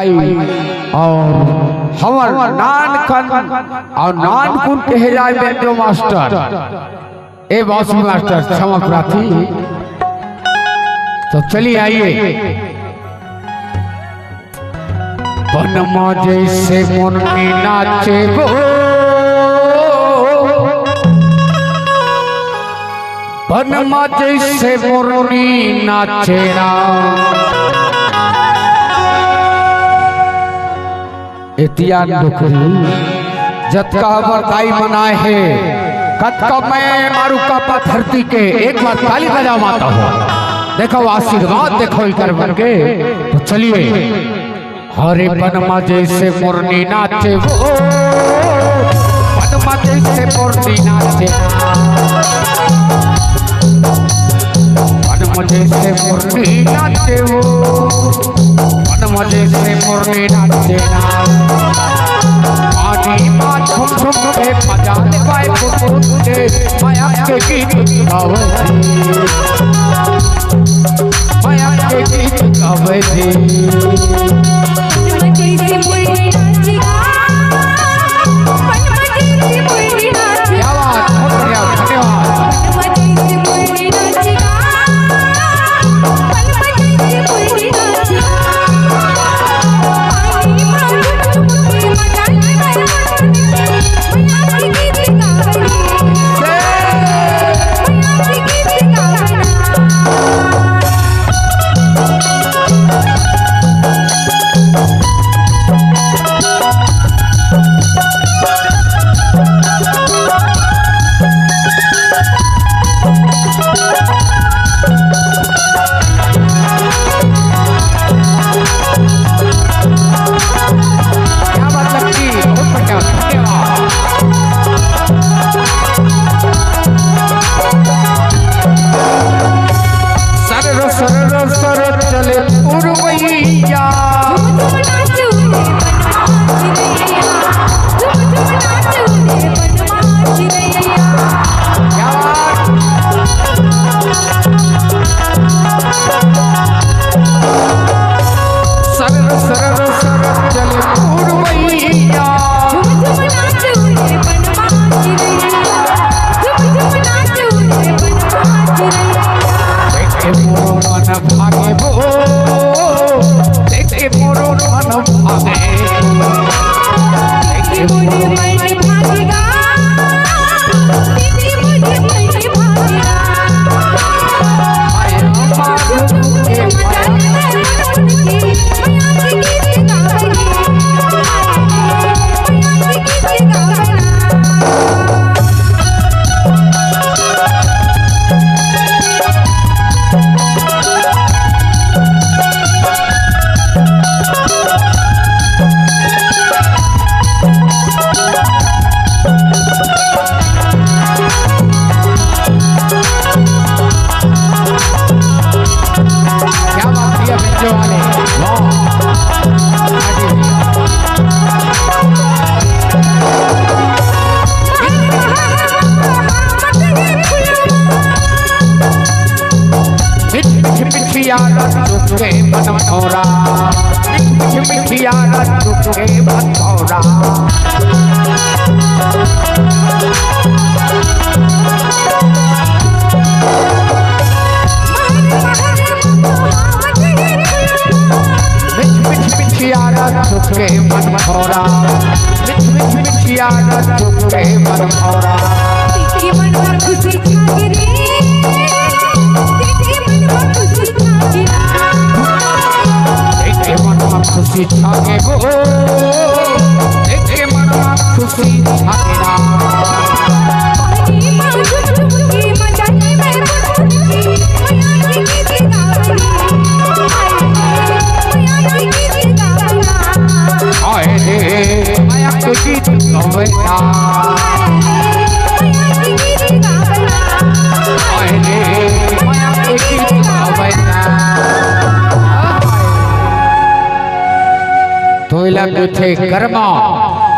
और हमर नानकन और नानकुन कहे जाए बेंजो मास्टर ए बॉस मास्टर क्षमा प्रार्थी। तो चलिए आइए। वनमा जैसे मुन्नी नाचे गो वनमा जैसे मुन्नी नाचे ना इतिहान दुखरी जतका बरदाई मनाए है कतका मैं मारू का धरती के एक बार ताली बजा माता हो। देखो आशीर्वाद देखो इधर बन के। तो चलिए हरे वनमा जैसे मुरनी नाचे वो वनमा जैसे मुरनी नाचे वनमा जैसे मुरनी नाचे वो वनमा जैसे मुरनी नाचे ना पानी माँ झुम झुम के मजा ले पाए फुटफुटे माया के गीत गावे माया के गीत गावे खुशी छागे गो देखे मनमा खुशी छागेरा आए रे माया के गीत गवेला आए रे माया के गीत गवेला तोइला पीठे कर्मा